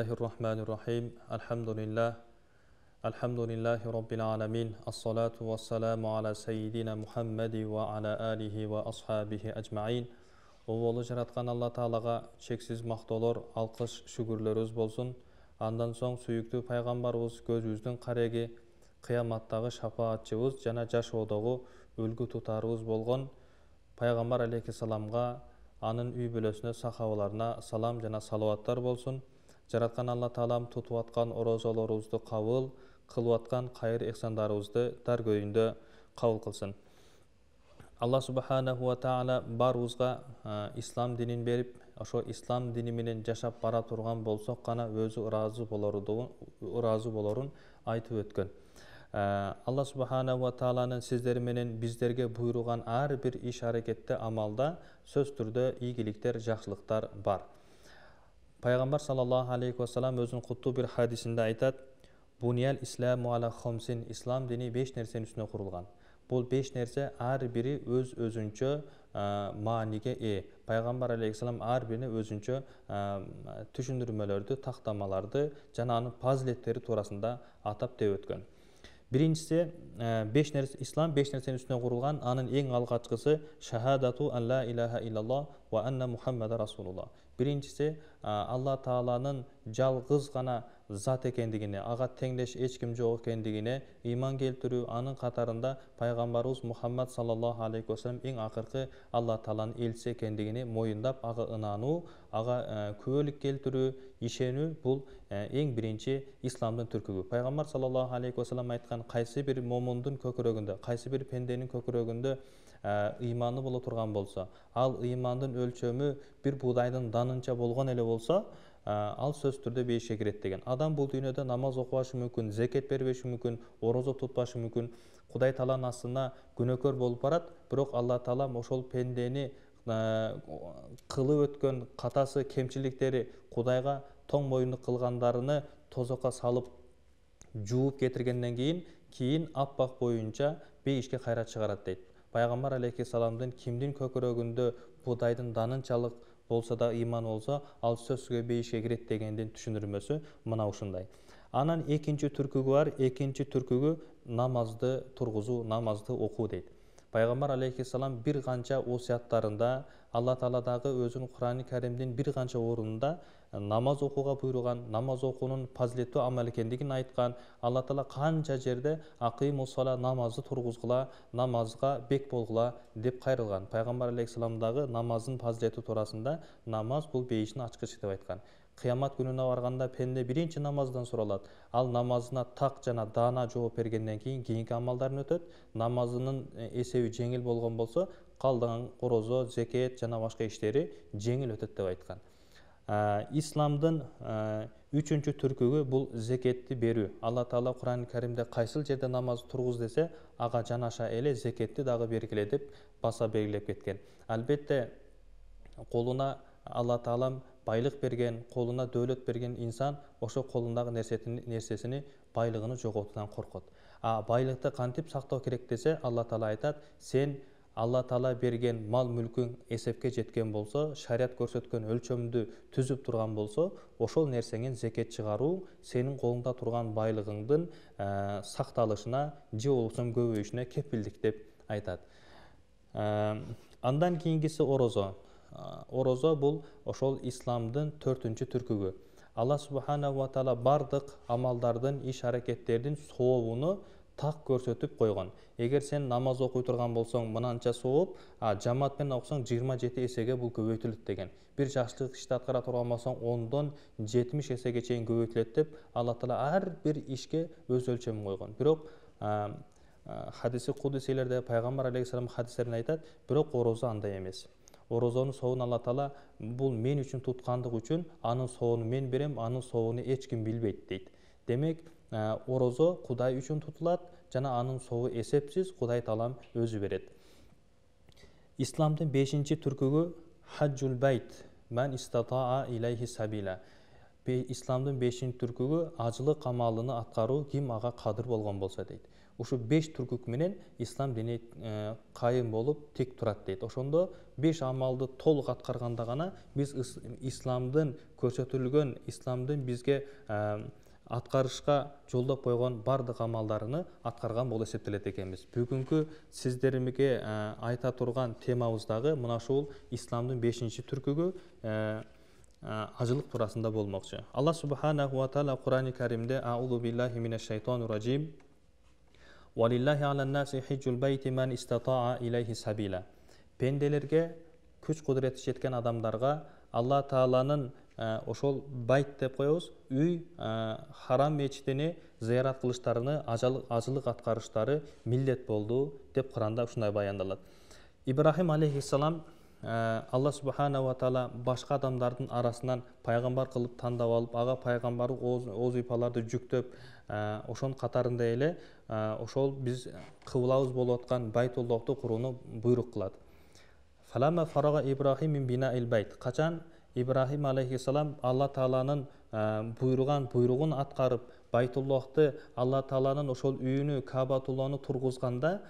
Bismillahirrahmanirrahim. Alhamdulillahi Rabbil alamin. As-salatu was-salamu ala sayyidina Muhammadi wa ala alihi wa ashabihi ajma'in. Олы жаратқан Алла Таалаға шексіз мақтаулар, алқыш, шүгірлеріміз болсын. Андан соң сүйікті пайғамбарымыз көзіміздің қареге, қияматтағы шапаатчымыз жана жашоодогу үлгү тутарыбыз болгон пайғамбар алейхиссаламға, анын үй бүлөсүнө, сахабаларына салам жана салаваттар болсын. Жаратқан Алла Таалам тутуп аткан орозолорубузду кабыл, кылып аткан кайыр ихсандарыбызды дар көйүндө кабыл кылсын. Алла Субханаху ва Таала барыбызга ислам динин берип, ошо ислам дини менен жашап бара турган болсок гана өзү ыраазы болорун айтып өткөн. Алла Субханаху ва Тааланын сиздер менен биздерге буйруган ар бир иш аракетте, амалда сөз түрдө ийгиликтер, жакшылыктар бар. Пайғамбар саллаллаху алейхи ва саллям өзүнүн куттуу бир хадисинде айтат: "Бунияль исламу аля хомсин", ислам дини 5 нерсенин үстүнө курулган. Бул 5 нерсе ар бири өзүнчө мааниге ээ. Пайгамбар алейхиссалам ар бирине өзүнчө түшүндүрмөлөрдү, тактамаларды жана анын фазилеттери туурасында атап деп өткөн. Биринчиси, 5 нерсе, ислам 5 нерсенин үстүнө курулган. Анын эң алгачкысы шахадату ан ла илаха иллаллах ва анна мухаммада расулуллах. Биринчиси, Алла Тааланын жалгыз гана зат экендигине, ага теңдеш эч ким жок экендигине ыйман келтирүү, анын катарында пайгамбарыбыз Мухаммад саллаллаху алейхи ва саллям эң акыркы Алла Тааланын элчиси экендигини моюндап, ага ынануу, ага күбөлүк келтирүү, ишенүү — бул эң биринчи исламдын түркүгү. Пайгамбар саллаллаху алейхи ва саллям айткан: кайсы бир момундун көкүрөгүндө, кайсы бир пенденин көкүрөгүндө ыйманы боло турган болсо, ал ыймандын өлчөмү бир буудайдын данынча болгон эле болсо, ал сөз түрдө бейишке кирет деген. Адам бул дүйнөдө намаз окубашы мүмкүн, зекет бербеши мүмкүн, орозо тутпашы мүмкүн, Кудай Тааланын астына күнөөкөр болуп барат, бирок Алла Таалам ошол пендени кылып өткөн катасы, кемчиликтери, Кудайга тоң моюндук кылгандарыны тозокко салып жууп кетиргенден кийин аппак боюнча бейишке кайра чыгарат дейт. Пайгамбар алейхиссаламдын кимдин көкүрөгүндө буудайдын данынчалык болсо да ыйман болсо, ал сөзсүзгө бейишке кирет дегендин түшүндүрмөсү мына ушундай. Анан экинчи түркүгү бар. Экинчи түркүгү намазды тургузуу, намазды окуу дейт. Пайгамбар алейхиссалам бир канча осуяттарында, Алла Таала дагы өзүнүн Кур'ан-ы Каримдин бир канча орунунда намаз окууга буйруган, намаз окуунун фазилеттүү амал экендигин айткан. Алла Таала канча жерде акыймуссала, намазды тургузгула, намазга бек болгула деп кайрылган. Пайгамбар алейхиссалам дагы намаздын фазилети туурасында: намаз бул бейиштин ачкычы деп айткан. Кыямат күнүнө барганда пенде биринчи намаздан суралат. Ал намазына так жана даана жооп бергенден кийинки амалдарын өтөт. Намазынын эсеби жеңил болгон болсо, калган орозо, зекет жана башка иштери жеңил өтөт деп айткан. Исламдын үчүнчү түркүгү бул зекетти берүү. Алла Таала Кур'ан-ы Каримде кайсыл жерде намаз тургуз десе, ага жанаша эле зекетти дагы бергиле деп баса белгилеп кеткен. Албетте, колуна Алла Таалам байлык берген, колуна дөөлөт берген инсан ошо колундагы нерсесини, байлыгын жоготуудан коркот. Байлыкты кантип сактоо керек десе, Алла Таала айтат: сен Алла Таала берген мал мүлкүң эсепке жеткен болсо, шарият көрсөткөн өлчөмдү түзүп турган болсо, ошол нерсеңен зекет чыгаруу сенин колуңда турган байлыгыңдын сакталышына же болбосо көбөйүшүнө кепилдик деп айтат. Андан кийинкиси орозо. Орозо бул ошол исламдын 4-түнчү түркүгү. Алла Субханаху ва Таала бардык амалдардын, иш аракеттердин сообуну так көрсөтүп койгон. Эгер сен намаз окуй турган болсоң, мынанча сооп, жамаат менен окусаң 27 эсеге бул көбөйтүлөт деген. Бир жакшылык ишти аткара турган болсоң, 10дон 70 эсеге чейин көбөйтүлөт деп Алла Таала ар бир ишке өз өлчөмүн койгон. Бирок хадиси кудусилерде пайгамбар алейхиссалам хадистерин айтат: бирок орозо андай эмес. Орозонун соогун Алла Таала бул мен үчүн туткандык үчүн, анын соогун мен берем, анын соогуну эч ким билбейт дейт. Демек, орозо Кудай үчүн тутулат жана анын соогу эсепсиз, Кудай Таалам өзү берет. Исламдын 5-түркүгү хаджул байт, ман истатаа илайхи сабила. исламдын 5-ші түркүгү ажылык амалыны аткаруу ким ага кадыр болгон болсо дейт. Ушу 5 түркүк менен ислам дини кайым болуп тек турат дейт. Ошондо 5 амалды толук аткарганда гана биз исламдын көрсөтүлгөн, исламдын бизге аткарышка жолдоп койгон бардык амалдарыны аткарган болуп эсептелет экенбиз. Бүгүнкү сиздерге айта турган темабыз дагы мына ушул исламдын 5-ші түркүгү ажылык туурасында болмокчу. Алла субханаху ва таала Кур'ани Каримде аузу биллахи минеш шайтанир ражим Валиллахи алан-наси хиджул байти ман истатаа илейхи сабила. Пенделерге күч кудурети жеткен адамдарга Алла Тааланын ошол байт деп коебуз, үй харам мечитини зыярат кылыштарыны, ажылык аткарыштары милдет болду деп Куранда ушундай баяндалат. Ибрахим алейхиссалам Алла субханаху ва таала башка адамдардын арасынан пайгамбар кылып тандап алып, ага пайгамбар озыйпаларды жүктөп, ошонун катарында эле ошол биз кыблабыз болуп аткан Байтуллахты курууну буйрук кылат. Фалама фарага Ибрахим мин бинаил байт. Качан Ибрахим алейхиссалам Алла Тааланын буйругун аткарып, Байтуллахты Алла Тааланын ошол үйүнү, Кабатулланы тургузганда,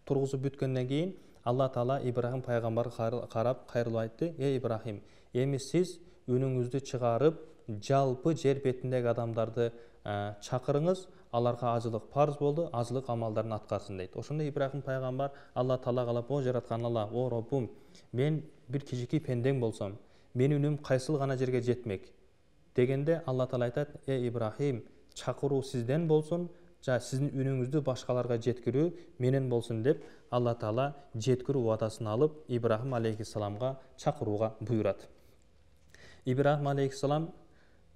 тургузуп бүткөндөн кийин Алла Таала Ибрахим пайгамбарга карап кайрылып айтты: Ибрахим, эми сиз үнүңүздү чыгарып, жалпы жер бетиндеги адамдарды чакырыңыз, аларга ажылык парз болду, ажылык амалдарын аткарсын дейт. Ошондо Ибрахим пайгамбар Алла Таалага калап: О жараткан Алла, о Роббум, мен бир кичинекей пендең болсом, менин үнүм кайсыл гана жерге жетмек дегенде Алла Таала айтат: Ибрахим, чакыруу сизден болсун, сиздин үнүңүздү башкаларга жеткирүү менен болсун деп Алла Таала жеткирүү убадасын алып Ибрахим алейхиссаламга чакырууга буйрат. Ибрахим алейхиссалам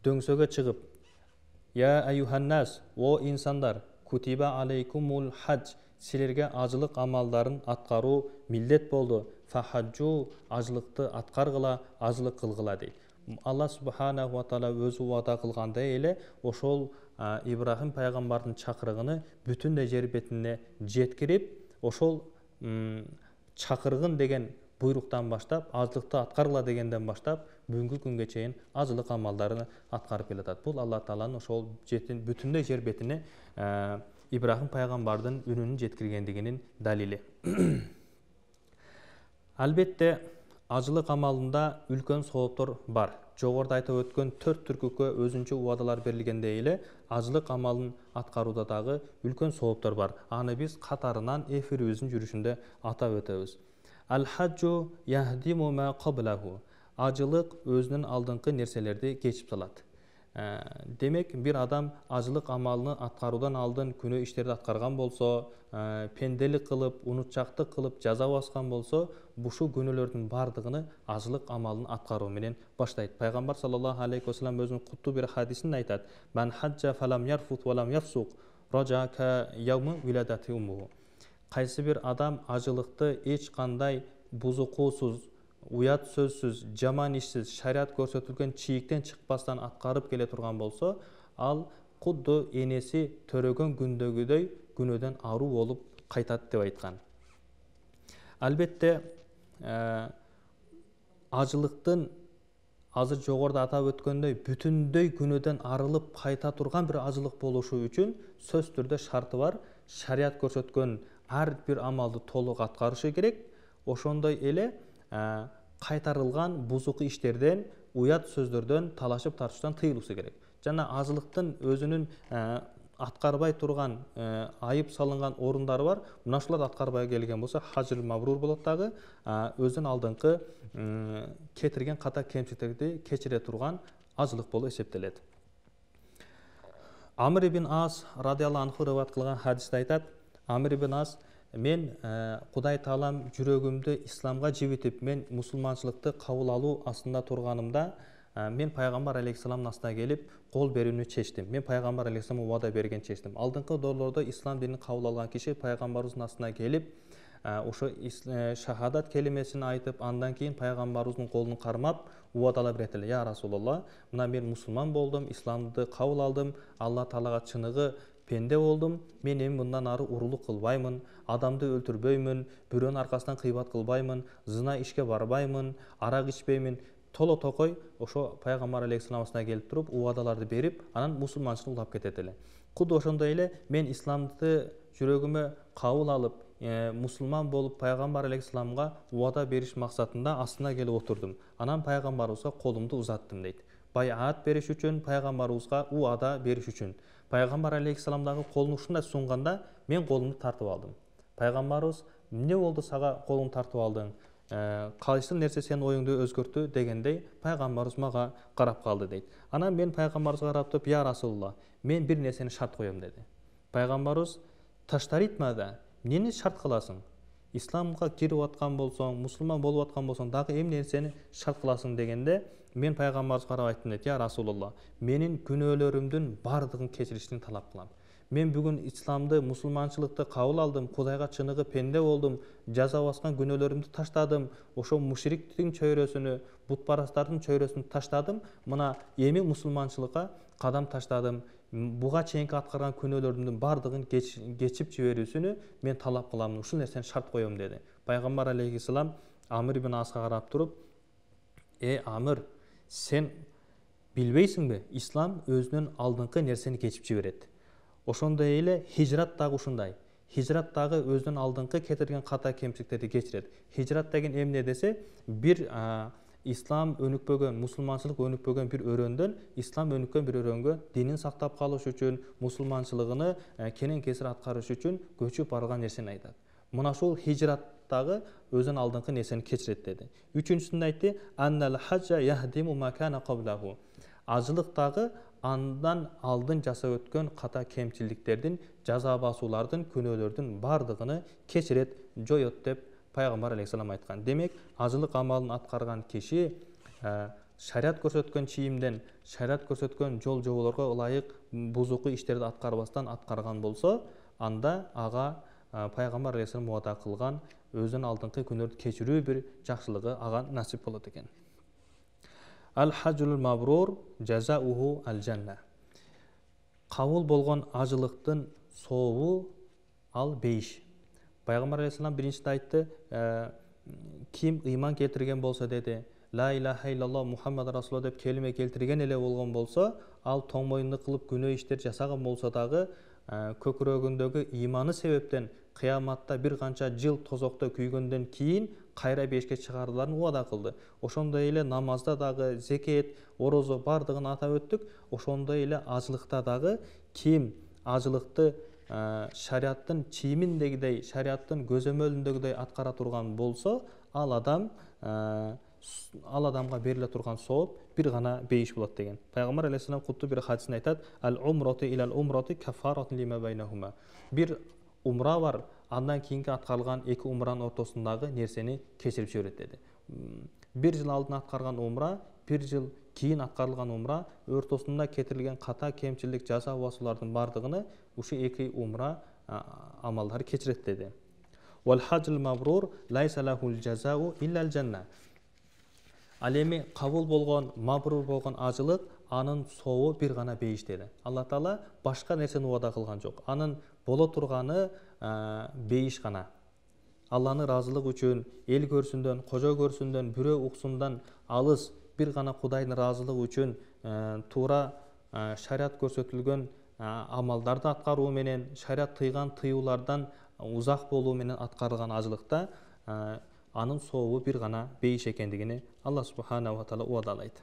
дөңсөгө чыгып: Я аюханнас, о инсандар, кутиба алейкумул хадж, силерге ажылык амалдарын аткаруу милдет болду. Фахаджу, ажылыкты аткаргыла, ажылык кылгыла дейт. Алла субханаху ва таала өзү убада кылгандай эле ошол Ибрахим пайгамбардын чакырыгыны бүтүндөй жер бетине жеткирип, ошол чакыргын деген буйруктан баштап, ажылыкты аткаргыла дегенден баштап, бүгүнкү күнгө чейин ажылык амалдарын аткарып келатат. Бул Алла Тааланын ошол бүтүндөй жер бетине Ибрахим пайгамбардын үнүнүн жеткиргендигинин далили. Албетте, ажылык амалында үлкөн сооптор бар. Жогоруда айтып өткөн 4 түркүккө өзүнчө убадалар берилгендей эле, ажылык амалын аткарууда дагы үлкөн сооптор бар. Аны биз катарынан эфирибиздин жүрүшүндө атап өтөбүз. Ал-хаджу яхдиму ма qablahу. Ажылык өзүнүн алдыңкы нерселерди кечип салат. Демек, бир адам ажылык амалын аткаруудан алдын күнөө иштерди аткарган болсо, пенделик кылып, унутчактык кылып, жаза баскан болсо, бушу күнөөлөрдүн бардыгын ажылык амалын аткаруу менен баштайт. Пайгамбар саллаллаху алейхи ва саллям өзүнүн куттуу бир хадисинде айтат: "Ман хаджа фалам ярфут ва лам яфсук, раджака яуму виладати умму." Кайсы бир адам ажылыкты эч кандай бузукуусуз, уят сөзсүз, жаман ишсиз, шариат көрсөтүлгөн чийиктен чыкпастан аткарып келе турган болсо, ал кудду энеси төрөгөн күндөгүдөй күнөөдөн аруу болуп кайтат деп айткан. Албетте, ажылыктын азыр жогоруда атап өткөндөй бүтүндөй күнөөдөн арылып кайта турган бир ажылык болушу үчүн сөз түрдө шарты бар. Шариат көрсөткөн ар бир амалды толук аткарышы керек. Ошондой эле кайтарылган бузук иштерден, уят сөздөрдөн, талашып тартыштан тыйылуусу керек. Жана ажылыктын өзүнүн аткарбай турган, айып салынган орундары бар. Мына ушуларды аткарбай келген болсо, хажрул мабрур болот дагы, өзүнүн алдыңкы кетирген ката кемчиликтерди кечире турган ажылык болуп эсептелет. Амр ибн Ас радиаллаху анху риваят кылган хадисте айтат: Амр ибн Ас: мен Кудай Таалам жүрөгүмдү исламга жибитип, мен мусулманчылыкты кабыл алуу астында турганымда, мен пайгамбар алейхиссаламдын астына келип кол берүүнү чечтим. Мен пайгамбар алейхиссалам убада берген чечтим. Алдыңкы дорлордо ислам динин кабыл алган киши пайгамбарыбыздын астына келип, ошо шахадат келимесин айтып, андан кийин пайгамбарыбыздын колун кармап, убадалар берет эле: Я Расулалла, мына мен мусулман болдум, исламды кабыл алдым, Алла Таалага чыныгы пенде болдум, мен эми мындан ары урулук кылбаймын, адамды өлтүрбөймүн, бирөөнүн аркасынан кыйбат кылбаймын, зына ишке барбаймын, арак ичпеймин, толо токой ошо пайгамбар алейхисаламына келип туруп убадаларды берип анан мусулманчылыкты улап кетет эле. Куду ошондой эле мен исламды жүрөгүмө кабыл алып мусулман болуп пайгамбар алейхисаламга убада бериш максатында астына келип отурдум. Анан пайгамбарыбызга колумду узаттым дейт. Байат бериш үчүн, пайгамбарыбызга убада бериш үчүн. Пайгамбар алейхисаламдагы колун ушундай сунганда мен колумду тартып алдым. Пайгамбарыбыз эмне болду сага колуңду тартып алдың? Кайсы нерсе сенин оюңду өзгөртү дегендей пайгамбарыбыз мага карап калды дейт. Анан мен пайгамбарыбызга карап туруп, "Я Расулулла, мен бир нерсени шарт коём" деди. Пайгамбарыбыз таштарит мада, эмнени шарт кыласың? Исламга кирип аткан болсоң, мусулман болуп аткан болсоң, дагы эмне нерсени шарт кыласың дегенде, мен пайгамбарыбызга карап айттым дейт, "Я Расулулла, менин күнөөлөрүмдүн бардыгын кечиришин талап кылам. Мен бүгүн исламды, мусулманчылыкты кабыл алдым, Кудайга чыныгы пенде болдум, жаза баскан күнөөлөрүмдү таштадым, ошо мушриктин чөйрөсүнө, бутпарастардын чөйрөсүн таштадым, мына эми мусулманчылыкка кадам таштадым. Буга чейинки аткарган күнөөлөрүмдүн бардыгын кечип жиберүүсүнү мен талап кылам, ушул нерсени шарт коём" деди. Пайгамбар алейхиссалам Амир ибн Асқа карап туруп, Амир, сен билбейсиңби? Ислам өзүнүн алдыңкы нерсени кечип жиберет. Ошондой эле хижрат дагы ушундай. Хижрат дагы өзүнүн алдыңкы кетирген ката кемчиликтерди кечирет. Хижрат деген эмне десе, бир ислам өнүкпөгөн, мусулманчылык өнүкпөгөн бир өрөөндөн ислам өнүккөн бир өрөнгө динин сактап калыш үчүн, мусулманчылыгыны кенен кесир аткарыш үчүн көчүп барган нерсени айтат. Мына ушул хижраттагы өзүнүн алдыңкы нерсени кечирет деди. Үчүнчүсүндө айтты, "Аннал хаджа яхдиму ма кана qablahу." Ажылыктагы андан алдын жасап өткөн ката кемчиликтердин, жаза басуулардын, күнөөлөрдүн бардыгыны кечирет, жоет деп пайгамбар алейхисалам айткан. Демек, ажылык амалын аткарган киши шариат көрсөткөн чийимден, шариат көрсөткөн жол жоболорго ылайык бузуку иштерди аткарбастан аткарган болсо, анда ага пайгамбар алейхисалам убада кылган өзүнүн алдыңкы күнөөлөрдү кечирүү бир жакшылыгы ага насип болот экен. Ал-хаджул мабрур жазауху ал-жанна. Кабыл болгон ажылыктын сообу ал бейиш. Пайгамбар алейхисалам биринчиде айтты, ким ыйман келтирген болсо деди, ла илаха иллаллах Мухаммад расулуллах деп келиме келтирген эле болгон болсо, ал тоңмоюнду кылып күнөө иштер жасаган болсо дагы көкүрөгүндөгү ыйманы себептен кыяматта бир канча жыл тозокто күйгөндөн кийин кайра бешке чыгарыларын убада кылды. Ошондой эле намазда дагы, зекет, орозо бардыгын атап өттүк. Ошондой эле ажылыкта дагы ким ажылыкты шариаттын чийиминдегидей, шариаттын көзөмөлүндөгүдөй аткара турган болсо, ал адамга бериле турган сооп бир гана бейиш болот деген. Пайгамбар алейхисалам кутту бир хадисинде айтат, "Ал-умрату илал умрати кафаратун лима байнахума." Бир умра бар, андан кийинки аткарылган эки умранын ортосундагы нерсени кечирип жиберет деди. Бир жыл алдын аткарган умра, бир жыл кийин аткарылган умра ортосунда кетирилген ката кемчилик, жаза басуулардын бардыгыны ушу эки умра амалдары кечирет деди. Вал хаджул мабрур лайса лахул жазау иллал жанна. Ал эми кабыл болгон, мабрур болгон ажылык, анын сообу бир гана бейиш деди. Алла Таала башка нерсени убада кылган жок. Анын боло турганы бейиш гана. Алланын ыраазылыгы үчүн, эл көрсүндөн, кожо көрсүндөн, бирөө уксундан алыс бир гана Кудайдын ыраазылыгы үчүн туура шариат көрсөтүлгөн амалдарды аткаруу менен, шариат тыйган тыюулардан узак болуу менен аткарылган ажылыкта анын сообу бир гана бейиш экендигини Алла субханаху ва таала убадалайт.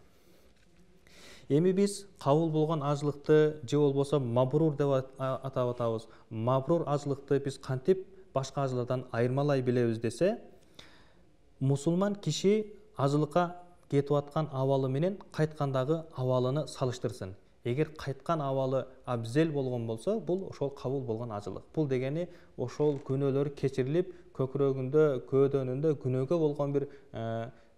Эми биз кабыл болгон ажылыкты же болбосо мабрур деп атап атабыз. Мабрур ажылыкты биз кантип башка ажылыктардан айырмалай билебиз десе, мусулман киши ажылыкка кетип аткан абалы менен кайткандагы абалыны салыштырсын. Эгер кайткан абалы абзел болгон болсо, бул ошол кабыл болгон ажылык. Бул дегени ошол күнөөлөр кечирилип, көкүрөгүндө, көөдөнүндө күнөөгө болгон бир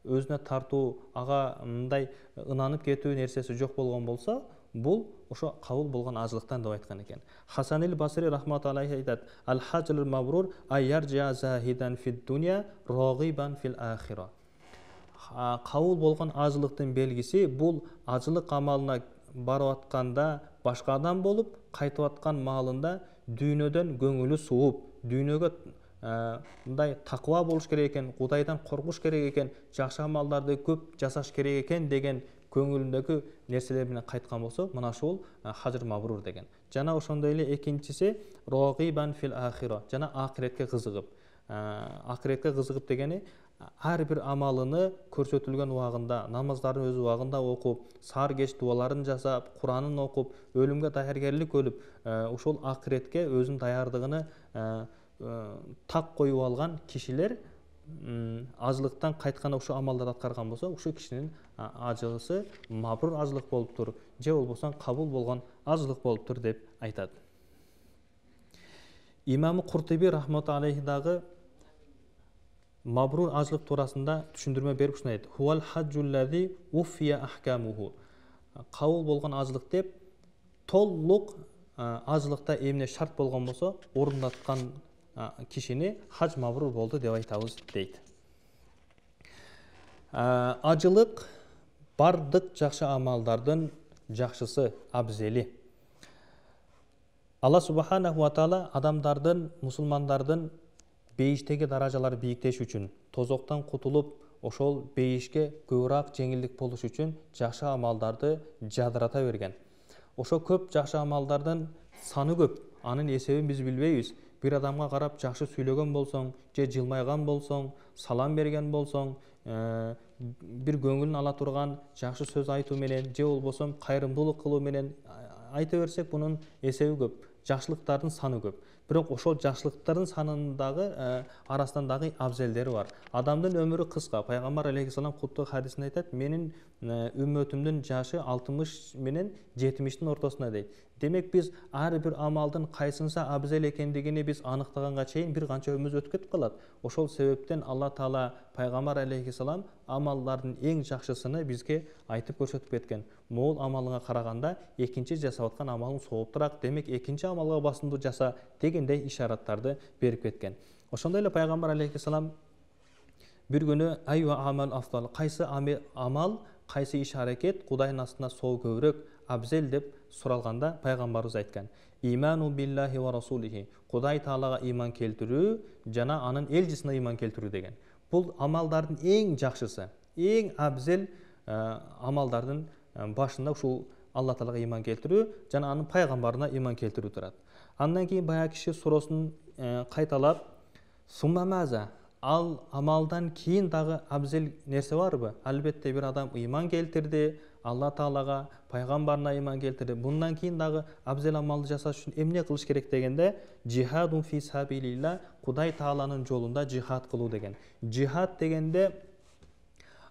өзүнө тартуу, ага мындай ынанып кетүү нерсеси жок болгон болсо, бул ошо кабыл болгон ажылыктан деп айткан экен. Хасанил Басри рахматуллахи алейхи айтат: "Ал-хаджул мабрур айяржа захидан фид дуnya рагибан фил ахира." Кабыл болгон ажылыктын белгиси бул ажылык амалына барып атканда башка адам болуп, кайтып аткан маалында дүйнөдөн көңүлү сууп, дүйнөгө мындай тақуа болуш керек екен, Құдайдан қорқуш керек екен, жақсы амалдарды көп жасаш керек екен деген көңіліндегі нәрселер менен қайтқан болса, мына ушул хажр мабрур деген. Жана ошондой эле экинчиси рогибан фил ахира, жана акиретке кызыгып. Акиретке кызыгып дегени ар бир амалыны көрсөтүлгөн убагында, намаздарын өз убагында окуп, саар кеч дуаларын жасап, Куранын окуп, өлүмгө даяргерлик өлүп, ушул акиретке өзүнүн даярдыгыны так коюп алган кишилер ажылыктан кайтканда ушу амалдарды аткарган болсо, ушу кишинин ажылысы мабрур ажылык болуптур, же болбосо кабыл болгон ажылык болуптур деп айтат. Имамы Куртуби рахматуллахи алейхи дагы мабрур ажылык туурасында түшүндүрмө берип ушуну айтат. Хуал хаджуллази уфия ахкамуху. Кабыл болгон ажылык деп толук ажылыкта эмне шарт болгон болсо, орундаткан кишини хадж мабрур болду деп айтабыз дейт. Ажылык бардык жакшы амалдардын жакшысы, абзели. Алла субханаху ва таала адамдардын, мусулмандардын бейиштеги даражалары бийиктеш үчүн, тозоктон кутулуп, ошол бейишке көбүрөөк жеңилдик болуш үчүн жакшы амалдарды жадырата берген. Ошо көп жакшы амалдардын саны көп, анын эсебин биз билбейбиз. Bir adamga qarab жақсы сөйлеген болсоң, же жылмайган болсоң, салам берген болсоң, bir көңүлүн ала турган жақсы сөз айтуу менен, же болбосо кайрымдуулук кылуу менен айта берсек, бунун эсеби көп, жакшылыктардын саны көп. Бирок ошол жакшылыктардын санындагы арасынан дагы абзелдери бар. Адамдын өмүрү кыска. Пайгамбар алейхиссалам куттук хадисинде айтат, менин үммөтүмдүн жашы 60 менен 70-тин ортосунда дейт. Демек биз ар бир амалдын кайсынса абзел экендигини биз аныктаганга чейин бир канча өмүр өтүп кетип калат. Ошол себептен Алла Таала Пайгамбар алейхиссалам амалдардын эң жакшысыны бизге айтып көрсөтүп кеткен. Могул амалыңа караганда экинчи жасап аткан амалың сооптураак, демек экинчи амалга басымдуу жаса дегендей ишараттарды берип кеткен. Ошондой эле Пайгамбар алейхиссалам бир күнү айва амал афдал, кайсы амал, кайсы иш аракет Кудайдын астында соо көбүрөөк, абзел деп суралганда пайгамбарыбыз айткан: иману биллахи ва расулихи, Кудай Таалага иман келтирүү жана анын элчисине иман келтирүү деген. Бул амалдардын эң жакшысы, эң абзел амалдардын башында ушул Алла Таалага иман келтирүү жана анын пайгамбарына иман келтирүү турат. Андан кийин баягы киши суроосун кайталап, суммамаза, ал амалдан кийин дагы абзел нерсе барбы? Албетте бир адам иман келтирди, Алла Таалага, пайгамбарына иман келтирди. Bundan кийин дагы абзел амалды жасаш үчүн эмне кылыш керек дегенде, жихадун фи сабилилла, Кудай Тааланын жолунда жихад кылуу деген. Жихад дегенде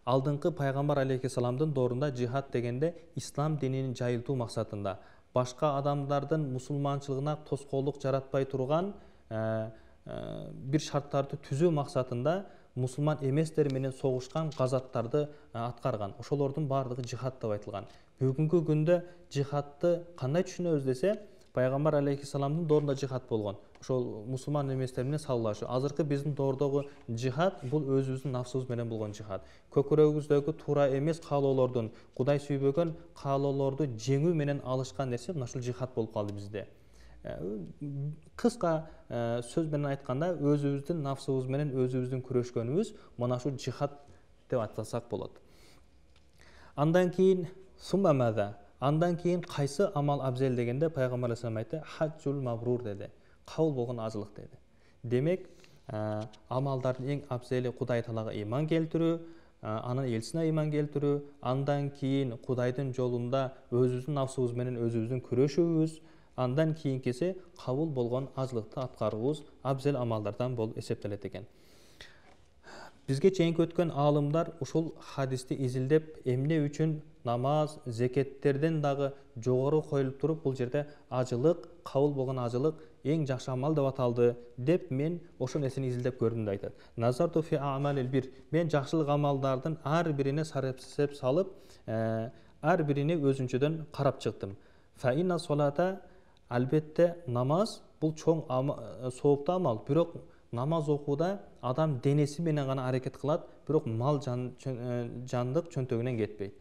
алдыңкы пайгамбар алейхиссаламдын доорунда жихад дегенде ислам дининин жайылтуу максатында, башка адамдардын мусулманчылыгына тоскоолдук жаратпай турган бир шарттарды түзүү максатында мусулман эместер менен согушкан газаттарды аткарган. Ошолордун бардыгы жихад деп айтылган. Бүгүнкү күндө жихадты кандай түшүнөбүз десе, пайгамбар алейхиссаламдын доорунда жихад болгон. Ошол мусулман эместер менен саллашуу. Азыркы биздин доордогу жихад бул өзүбүздүн нафсыбыз менен болгон жихад. Көкүрөгүбүздөгү туура эмес каалоолордун, Кудай сүйбөгөн каалоолорду жеңүү менен алышкан нерсе мына ушул жихад болуп калды бизде. Кыска сөз менен айтканда, өзүбүздүн нафсыбыз менен өзүбүздүн күрөшкөнүбүз мына ушул жихад деп атасак болот. Андан кийин суммамада, андан кийин кайсы амал абзел дегенде пайгамбар алейхиссалам айтты, хаджул мабрур деди. Кабыл болгон ажылык деди. Демек, амалдардын эң абзели Кудай Таалага иман келтирүү, анын элчисине иман келтирүү, андан кийин Кудайдын жолунда өзүбүздүн нафсыбыз менен өзүбүздүн күрөшүүбүз, андан кийинкиси кабыл болгон ажылыкты аткарууубуз абзел амалдардан болуп эсептелет экен. Бизге чейинки өткөн аалымдар ушул хадисти изилдеп, эмне үчүн намаз, зекеттерден дагы жогору коюлуп туруп, бул жерде ажылык, кабыл болгон ажылык эң жакшы амал деп аталды деп мен ошол нерсени изилдеп көрдүм деп айтат. Назарту фи амалил бир, мен жакшылык амалдардын ар бирине сарапсеп салып, ар бирине өзүнчөдөн карап чыктым. Фа инна солата, албетте намаз бул чоң сооптуу амал, бирок намаз окууда адам денеси менен гана аракет кылат, бирок мал жандык чөнтөгүнөн кетпейт.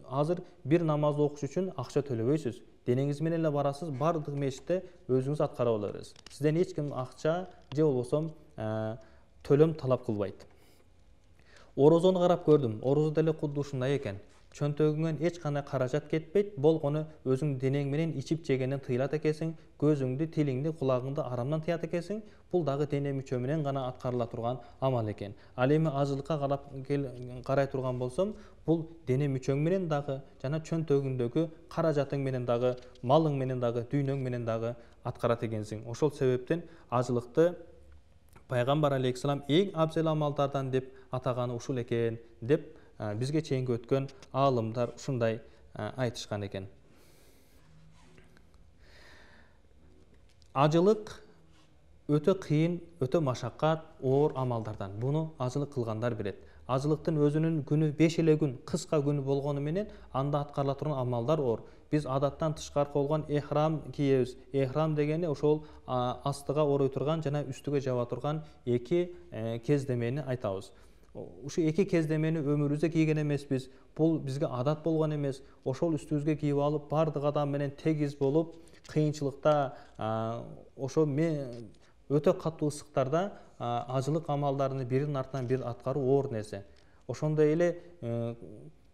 Азыр бир намаз окуш үчүн акча төлөбөйсүз. денеңиз менен эле барасыз, бардык мешитте өзүңүз аткара аласыз. Сизден эч ким акча же болбосо төлөм талап кылбайт. Орозону карап көрдүм. Орозо деле кудду ушундай экен. Чөнтөгүңөн эч кандай каражат кетпейт, болгону өзүң денең менен ичип жегенден тыйлат экенсиң, көзүңдү, тилиңди, кулагыңды арамдан тыят экенсиң. Бул дагы дене мүчө менен гана аткарыла турган амал экен. Ал эми ажылыкка карай турган болсом, бул дене мүчөң менен дагы жана чөнтөгүңдөгү каражатың менен дагы, малың менен дагы, дүйнөң менен дагы аткарат экенсиң. Ошол себептен ажылыкты Пайгамбар алейхиссалам эң абзел амалдардан деп атаганы ушул экен деп бизге чейинки өткөн аалымдар ушундай айтышкан экен. Ажылык өтө кыйын, өтө машаккат, оор амалдардан. Буну ажылык кылгандар билет. Ажылыктын өзүнүн күнү 5 эле күн, кыска күнү болгону менен анда аткарыла турган амалдар оор. Биз адаттан тышкаркы болгон эхрам кийебиз. Эхрам дегени ошол астыга орой турган жана үстүгө жаба турган эки кездемени айтабыз. Ушу эки кездемени өмүрүбүздө кийген эмеспиз. Бул бизге адат болгон эмес. Ошол үстүбүзгө кийип алып, бардык адам менен тегиз болуп, кыйынчылыкта, ошо өтө катуу ысыктарда ажылык амалдарын биринин артынан бир аткаруу оор нерсе. Ошондой эле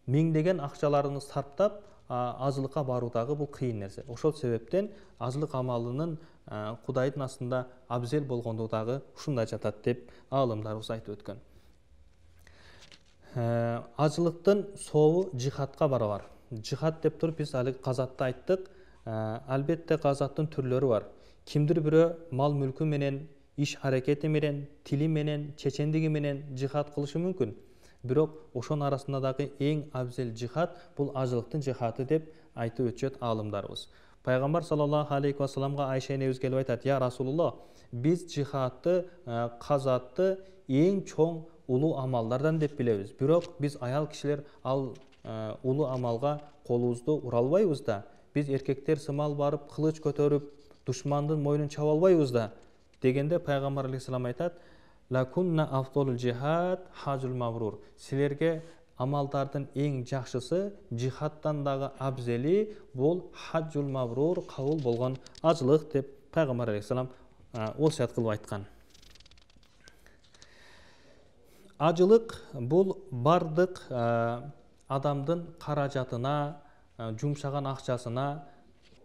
миңдеген акчаларыңызды сарптап ажылыкка баруу дагы бул кыйын нерсе. Ошол себептен ажылык амалынын Кудайдын астында абзел болгондугу дагы ушундай жатат деп аалымдарыбыз айтып өткөн. Ажылыктын сообу жихадка барабар. Жихад деп туруп биз али казатты айттык. Албетте казаттын түрлөрү бар. Кимдир бирөө мал мүлкү менен, иш аракети менен, тили менен, чечендиги менен жихад кылышы мүмкүн. Бирок ошонун арасында дагы эң абзел жихад бул ажылыктын жихады деп айтып өтүшөт аалымдарыбыз. Пайгамбар саллаллаху алейхи ва салламга Айша энебиз келип айтат: "Я Расулуллах, биз жихадты, казатты эң чоң улуу амалдардан деп билебиз. Бирок биз аял кишилер ал улуу амалга колубузду ура албайбыз да. Биз эркектер сымал барып, кылыч көтөрүп, душмандын мойнун чаба албайбыз да." Дегенде Пайгамбар алейхиссалам айтат: "Лакунна афдолул жихад хажул мабрур." Силерге амалдардын эң жакшысы, жихадтан дагы абзели бул хаджул мабрур, кабыл болгон ажылык деп Пайгамбар алейхиссалам осуят кылып айткан. Ажылык бул бардык адамдын каражатына, жумшаган акчасына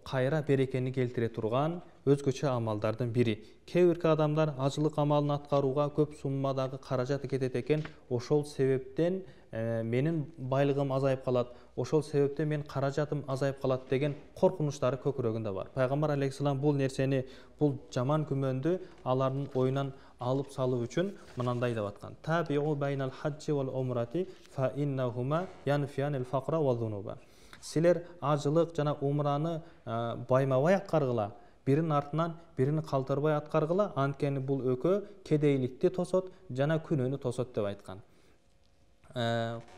кайра берекени келтире турган өзгөчө амалдардын бири. Кээ бир адамдар ажылык амалын аткарууга көп суммадагы каражат кетет экен. Ошол себептен менин байлыгым азайып калат, ошол себептен мен каражатым азайып калат деген коркунучтары көкүрөгүндө бар. Пайгамбар алейхиссалам бул нерсени, бул жаман күмөндү алардын оюнан алып салуу үчүн мынандай деп аткан: "Табиу байнал хаджи вал умрати фа иннахума янфиянил факра ва зунуба." Силер ажылык жана умраны байма-бай аткаргыла, биринин артынан бирини калтырбай аткаргыла, анткени бул экөө кедейликти тосот жана күнөөнү тосот деп айткан.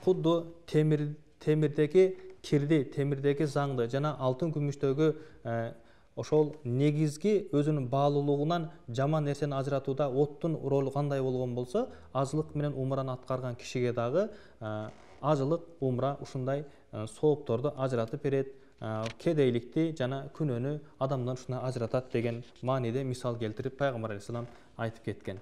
Кудду темирдеги кирди, темирдеги заңды жана алтын күмүштөгү ошол негизги өзүнүн баалуулугунан жаман нерсени ажыратууда оттун ролу кандай болгон болсо, ажылык менен умраны аткарган кишиге дагы ажылык, умра ушундай соопторду ажыратып берет, кедейликти жана күнөөнү адамдан ушундай ажыратат деген мааниде мисал келтирип Пайгамбар алейхиссалам айтып кеткен.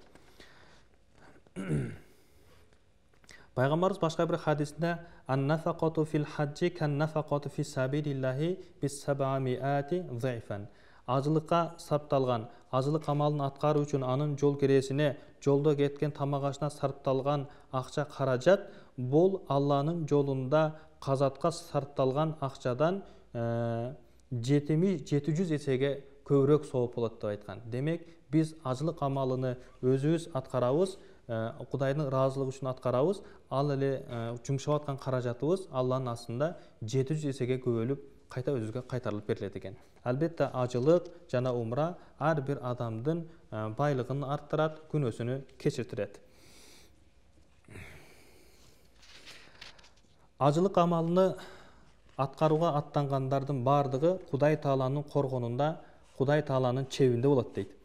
Пайгамбарыбыз башка бир хадисинде: "Ан-нафакату фил хаджи кан-нафакату фи сабилиллахи бис-700 зайфан." Ажылыкка сарпталган, ажылык амалын аткаруу үчүн анын жол кересине, жолдо кеткен тамак ашына сарпталган акча каражат бул Алланын жолунда казатка сарпталган акчадан 700 эсеге көбүрөөк сооп болот деп айткан. Демек, биз ажылык амалыны өзүбүз аткарабыз, Кудайдын ыраазылыгы үчүн аткарабыз, ал эле жумшап аткан каражатыбыз Алланын астында 700 эсеге көбөлүп кайта өзүбүзгө кайтарылып берилет экен. Албетте ажылык жана умра ар бир адамдын байлыгын арттырат, күнөөсүнү кечиртирет. Ажылык амалыны аткарууга аттангандардын бардыгы Кудай Тааланын коргонунда, Кудай Тааланын чебинде болот дейт.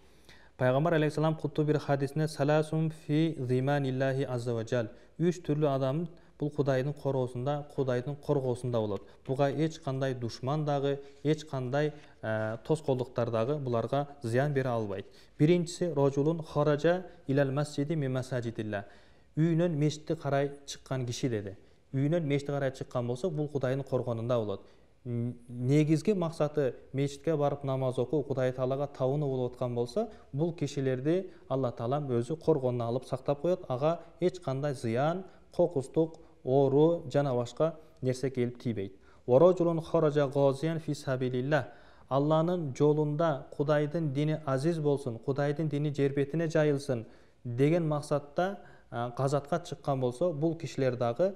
Пайгамбар алейхиссалам куттуу бир хадисинде: "Саласун фи зиманиллахи азза ва жал." 3 түрлүү адам бул Кудайдын короосунда, Кудайдын коргоосунда болот. Буга эч кандай душман дагы, эч кандай тоскоолдуктар дагы буларга зыян бере албайт. Биринчиси рожулун хаража илал масжиди мин масажидилла. Үйүнөн мешитти карай чыккан киши деди. Үйүнөн мешитти карай чыккан болсо, бул Кудайдын коргонунда болот. Негизги максаты мешитке барып намаз окуу, Кудай Таалага табынуу болуп аткан болсо, бул кишилерди Алла Таалам өзү коргонуна алып сактап коет. Ага эч кандай зыян, кокустук, оору жана башка нерсе келип тийбейт. Ворожулун хаража газиян фи сабилилла. Алланын жолунда Кудайдын дини азиз болсун, Кудайдын дини жер бетине жайылсын деген максатта газатка чыккан болсо, бул кишилер дагы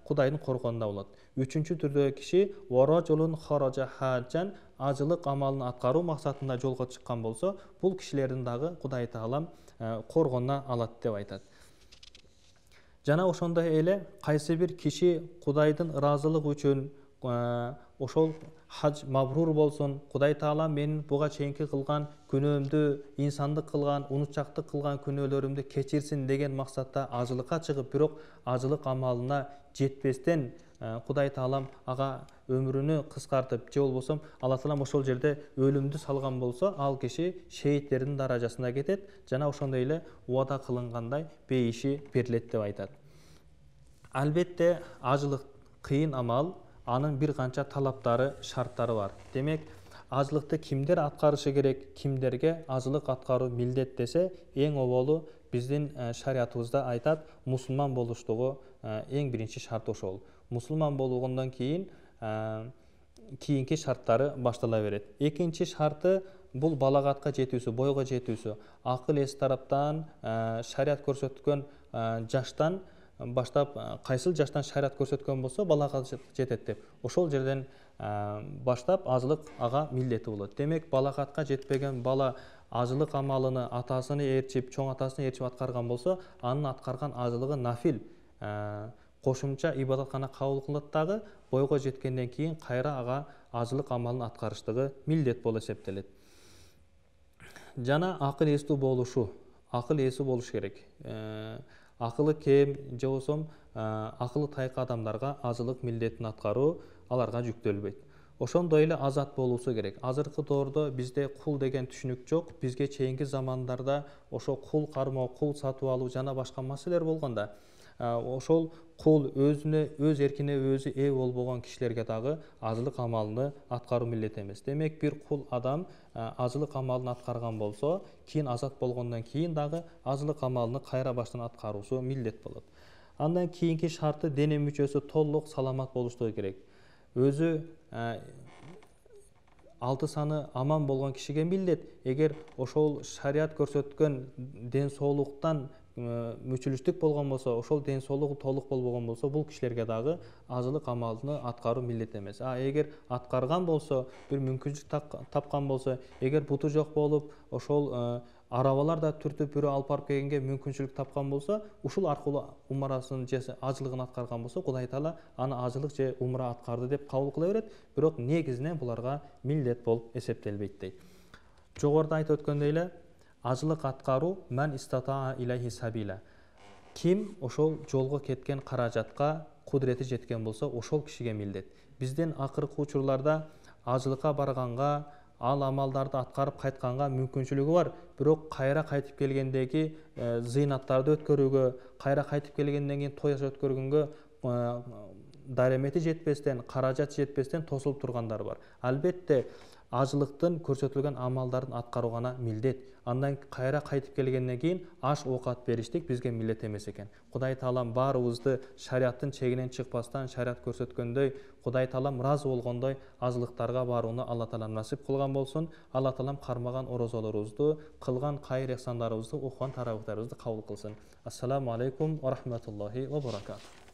Кудайдын коргонунда болот. Үчүнчү түрдөгү киши ворожулун хаража хаджан, ажылык амалын аткаруу максатында жолго чыккан болсо, бул кишилердин дагы Кудай Таалам коргонуна алат деп айтат. Жана ошондой эле кайсы бир киши Кудайдын ыраазылыгы үчүн ошол хаж мабрур болсун, Кудай Таала менин буга чейинки кылган күнөөмдү, инсандык кылган, унутчактык кылган күнөөлөрүмдү кечирсин деген максатта ажылыкка чыгып, бирок ажылык амалына жетпестен Кудай Таалам ага өмүрүнү кыскартып, же болбосо Алла Таалам ошол жерде өлүмдү салган болсо, ал киши шейттердин даражасына кетет, жана ошондой эле убада кылынгандай бейиши берилет деп айтат. Албетте ажылык кыйын амал, анын бир канча талаптары, шарттары бар. Демек, ажылыкты кимдер аткарышы керек, кимдерге ажылык аткаруу милдет десе, эң оболу биздин шариятыбызда айтат, мусулман болуштугу эң биринчи шарт ошол. Мусулман болгондон кийин кийинки шарттары баштала берет. Экинчи шарты бул балагатка жетүүсү, бойго жетүүсү. Акыл эс тараптан шарият көрсөткөн жаштан баштап, кайсыл жаштан шарият көрсөткөн болсо балага жетет деп, ошол жерден баштап ажылык ага милдети болот. Демек, балагатка жетпеген бала ажылык амалыны атасыны ээрчип, чоң атасын ээрчип аткарган болсо, анын аткарган ажылыгы нафил, кошумча ибадаткана кабыл кылат дагы, бойго жеткенден кийин кайра ага ажылык амалын аткарыштыгы милдет болуп эсептелет. Жана акыл эстүү болушу, акыл эси болуш керек. Акылы кем, же болбосо акылы тайкы адамдарга ажылык милдетин аткаруу аларга жүктөлбөйт. Ошондой эле азат болуусу керек. Азыркы доордо бизде кул деген түшүнүк жок. Бизге чейинки замандарда ошо кул кармоо, кул сатып алуу жана башка маселелер болгонда, ошол кул өз эркине өзү ээ болбогон кишилерге дагы ажылык амалыны аткаруу милдет эмес. Демек, бир кул адам ажылык амалын аткарган болсо, кийин азат болгондон кийин дагы ажылык амалыны кайра баштан аткаруусу милдет болот. Андан кийинки шарты дене мүчөсү толук саламат болуштугу керек. Өзү 6 саны аман болгон кишиге милдет. Эгер ошол шарият көрсөткөн ден соолуктан мүчүлүштүк болгон болсо, ошол ден соолугу толук болбогон болсо, бул кишилерге дагы ажылык амалыны аткаруу милдет эмес. Эгер аткарган болсо, бир мүмкүнчүлүк тапкан болсо, эгер буту жок болуп, ошол арабалар да түртүп бирөө алып барып келгенге мүмкүнчүлүк тапкан болсо, ушул аркылуу умарасын же ажылыгын аткарган болсо, Кудай Таала аны ажылык же умра аткарды деп кабыл кыла берет, бирок негизинен буларга милдет болуп эсептелбейт дейт. Жогоруда айтып өткөндөй эле, ажылык аткаруу ман истатаа илайхи сабила. Ким ошол жолго кеткен каражатка кудурети жеткен болсо, ошол кишиге милдет. Биздин акыркы учурларда ажылыкка барганга, ал амалдарды аткарып кайтканга мүмкүнчүлүгү бар, бирок кайра кайтып келгендеги зыйнаттарды өткөрүүгө, кайра кайтып келгенден кийин той өткөргөнгө даремети жетпестен, каражаты жетпестен тосулуп тургандар бар. Албетте, ажылыктын көрсөтүлгөн амалдарын аткаруу гана милдет. Андан кайра кайтып келгенден кийин аш оокат бериштик бизге милдет эмес экен. Кудай Таалам баарыбызды шариаттын чегинен чыкпастан, шарият көрсөткөндөй, Кудай Таалам ыраазы болгондой ажылыктарга барууну Алла Таалам насип кылган болсун. Алла Таалам кармаган орозолорубузду, кылган кайыр эхсандарыбызды, окуган тарабыктарыбызды кабыл кылсын. Ассаламу алейкум ва рахматуллахи ва баракатух.